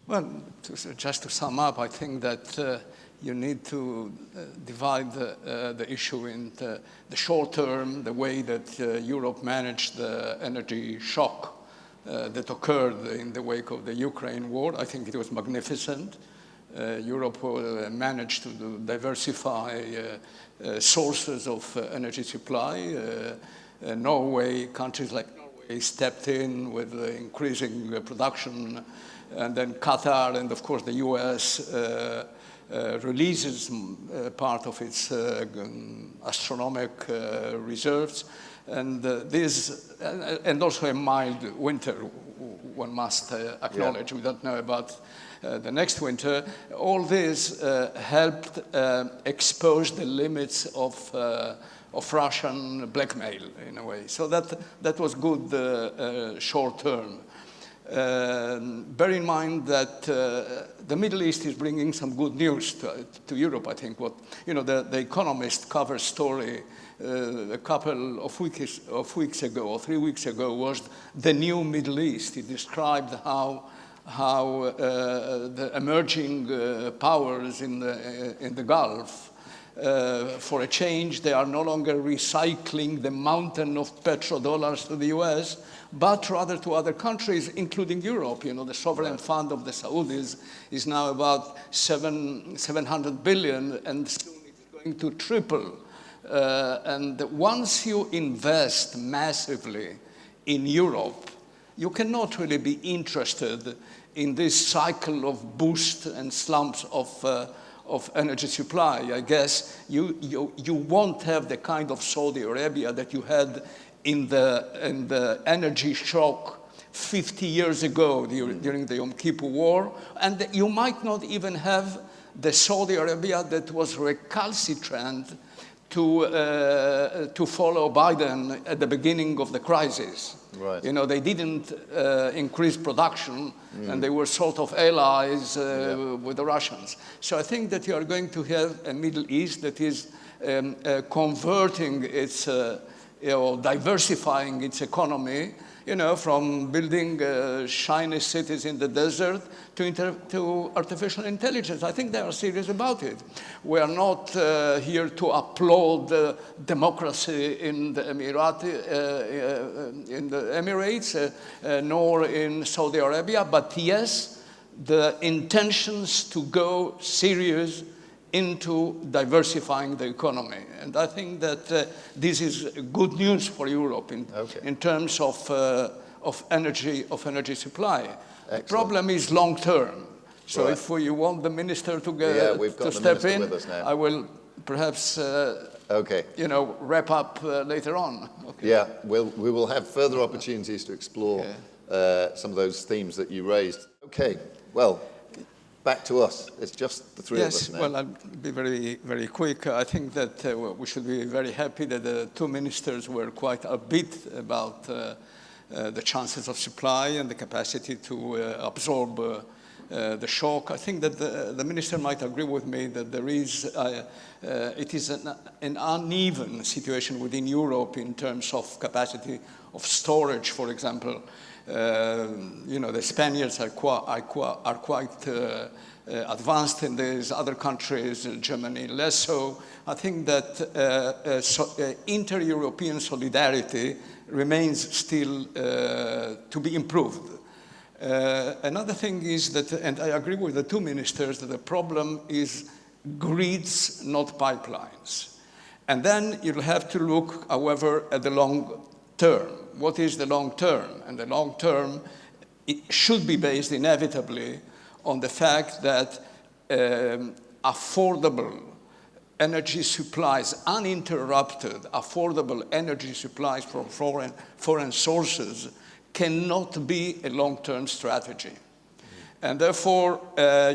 Well, just to sum up, I think that you need to divide the issue into the short term, the way that Europe managed the energy shock that occurred in the wake of the Ukraine war. I think it was magnificent. Europe managed to diversify sources of energy supply. Countries like Norway stepped in with increasing production, and then Qatar and, of course, the US releases part of its astronomical reserves. And and also a mild winter, one must acknowledge. Yeah. We don't know about the next winter. All this helped expose the limits of Russian blackmail, in a way. So that was good short term. Bear in mind that the Middle East is bringing some good news to Europe, I think. The Economist cover story a couple of weeks ago, or 3 weeks ago, was the new Middle East. It described how the emerging powers in the Gulf, for a change, they are no longer recycling the mountain of petrodollars to the US, but rather to other countries, including Europe. The sovereign fund of the Saudis is now about 700 billion, and soon it's going to triple. And once you invest massively in Europe, you cannot really be interested in this cycle of boost and slumps of energy supply. I guess you won't have the kind of Saudi Arabia that you had in the energy shock 50 years ago during the Yom Kippur War, and you might not even have the Saudi Arabia that was recalcitrant to follow Biden at the beginning of the crisis. Right. They didn't increase production, and they were sort of allies with the Russians. So I think that you are going to have a Middle East that is converting its, diversifying its economy, from building shiny cities in the desert to artificial intelligence. I think they are serious about it. We are not here to applaud democracy in the Emirates, nor in Saudi Arabia, but yes, the intentions to go serious into diversifying the economy. And I think that this is good news for Europe in terms of energy supply. Excellent. The problem is long term. So if you want the minister to step in, I will perhaps wrap up later on. Okay. Yeah, we will have further opportunities to explore some of those themes that you raised. Okay, well, back to us. It's just the three of us now. Yes, well, I'll be very, very quick. I think that we should be very happy that the two ministers were quite upbeat about the chances of supply and the capacity to absorb the shock. I think that the minister might agree with me that there is, it is an uneven situation within Europe in terms of capacity of storage, for example. The Spaniards are quite advanced in these other countries, Germany less so. I think that inter-European solidarity remains still to be improved. Another thing is that, and I agree with the two ministers, that the problem is grids, not pipelines. And then you'll have to look, however, at the long term. What is the long term? And the long term, it should be based inevitably on the fact that affordable energy supplies, uninterrupted affordable energy supplies from foreign sources cannot be a long-term strategy. And therefore,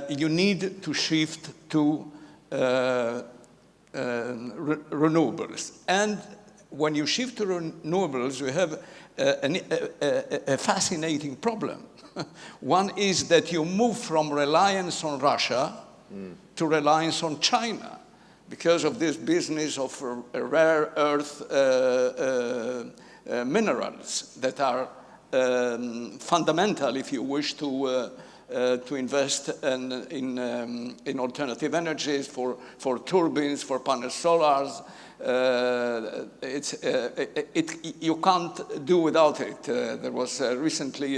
you need to shift to renewables. And when you shift to renewables, you have a fascinating problem. One is that you move from reliance on Russia to reliance on China because of this business of rare earth minerals that are fundamental, if you wish, to to invest in alternative energies, for turbines, for panel solars. You can't do without it. There was recently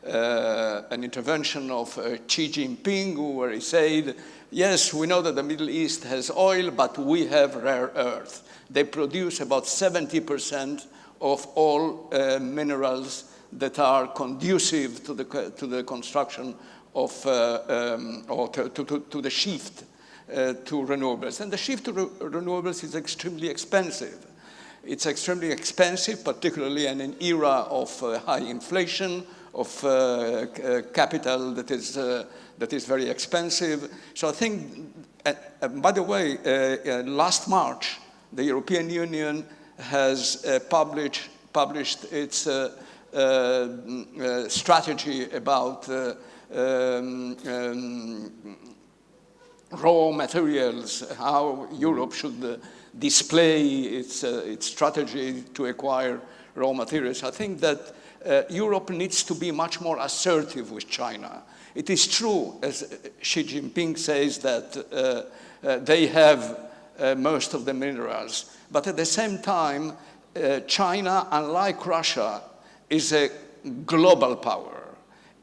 an intervention of Xi Jinping, where he said, yes, we know that the Middle East has oil, but we have rare earth. They produce about 70% of all minerals that are conducive to the construction of, or to the shift to renewables. And the shift to renewables is extremely expensive. It's extremely expensive, particularly in an era of high inflation, of capital that is very expensive. So I think, by the way, last March, the European Union has published its strategy about raw materials, how Europe should display its strategy to acquire raw materials. I think that Europe needs to be much more assertive with China. It is true, as Xi Jinping says, that they have most of the minerals. But at the same time, China, unlike Russia, is a global power.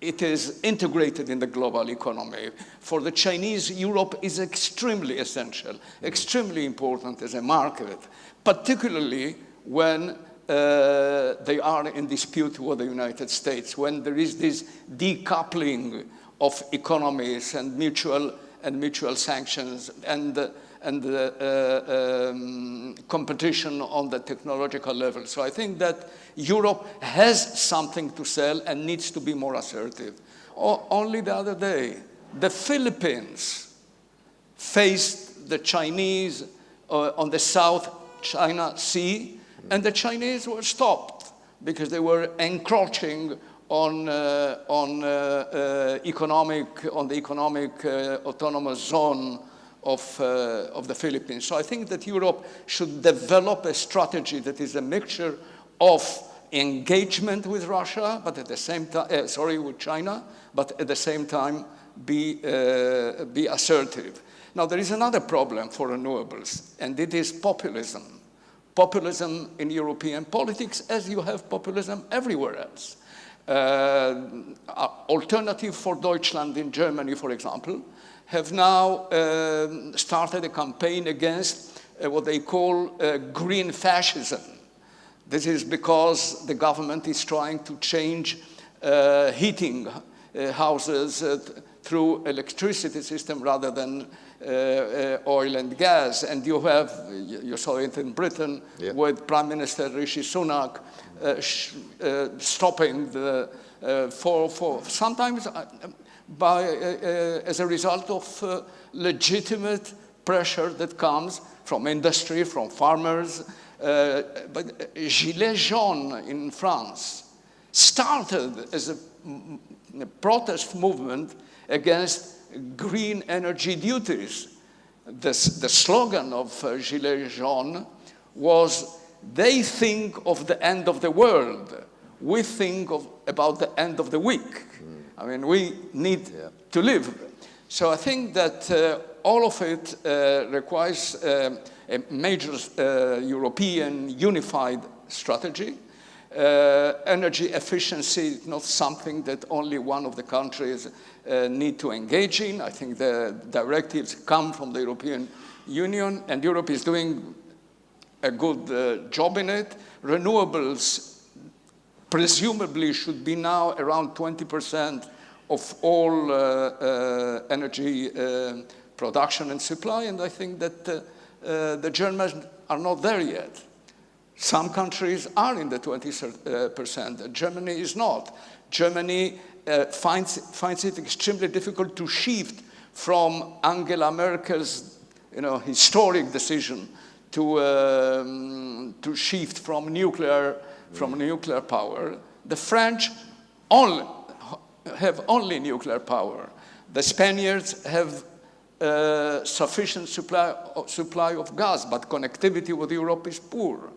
It is integrated in the global economy. For the Chinese, Europe is extremely essential, extremely important as a market, particularly when they are in dispute with the United States, when there is this decoupling of economies and mutual sanctions and competition on the technological level. So I think that Europe has something to sell and needs to be more assertive. Only the other day, the Philippines faced the Chinese on the South China Sea, and the Chinese were stopped because they were encroaching on the economic autonomous zone of the Philippines. So I think that Europe should develop a strategy that is a mixture of engagement with Russia, but at the same time, with China, but at the same time be assertive. Now there is another problem for renewables, and it is populism. Populism in European politics, as you have populism everywhere else. Alternative for Deutschland in Germany, for example, have now started a campaign against what they call green fascism. This is because the government is trying to change heating houses through electricity system rather than oil and gas. And you saw it in Britain, yeah, with Prime Minister Rishi Sunak stopping for sometimes as a result of legitimate pressure that comes from industry, from farmers. But Gilets jaunes in France started as a protest movement against green energy duties. The slogan of Gilets jaunes was, they think of the end of the world, we think about the end of the week. I mean, we need to live. So I think that all of it requires a major European unified strategy. Energy efficiency is not something that only one of the countries need to engage in. I think the directives come from the European Union, and Europe is doing a good job in it. Renewables presumably should be now around 20% of all energy production and supply, and I think that the Germans are not there yet. Some countries are in the 20%. Germany is not. Germany finds it extremely difficult to shift from Angela Merkel's historic decision to shift from nuclear power. The French have only nuclear power. The Spaniards have sufficient supply of gas, but connectivity with Europe is poor.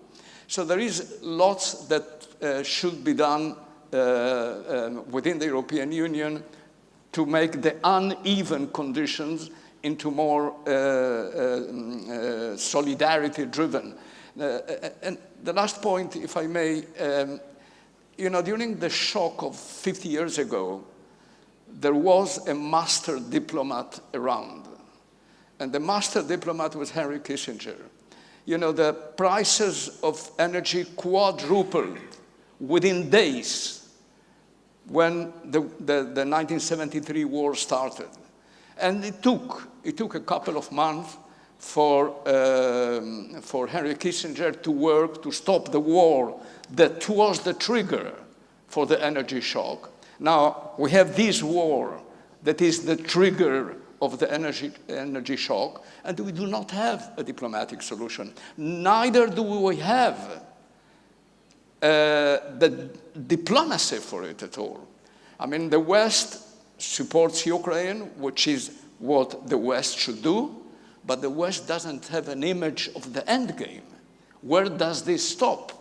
So there is lots that should be done within the European Union to make the uneven conditions into more solidarity-driven. And the last point, if I may, during the shock of 50 years ago, there was a master diplomat around. And the master diplomat was Henry Kissinger. The prices of energy quadrupled within days when the 1973 war started. And it took a couple of months for Henry Kissinger to work to stop the war that was the trigger for the energy shock. Now, we have this war that is the trigger of the energy shock, and we do not have a diplomatic solution. Neither do we have the diplomacy for it at all. I mean, the West supports Ukraine, which is what the West should do, but the West doesn't have an image of the end game. Where does this stop?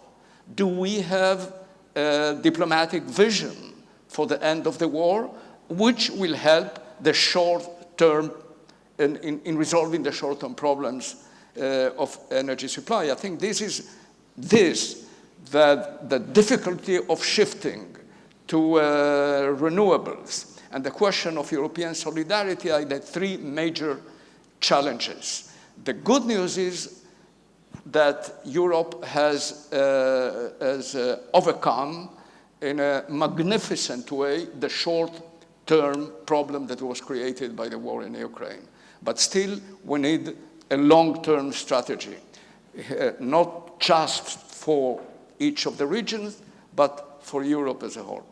Do we have a diplomatic vision for the end of the war, which will help the short-term, in resolving the short-term problems of energy supply? I think this is the difficulty of shifting to renewables. And the question of European solidarity are the three major challenges. The good news is that Europe has overcome in a magnificent way the short-term problem that was created by the war in Ukraine. But still, we need a long-term strategy, not just for each of the regions, but for Europe as a whole.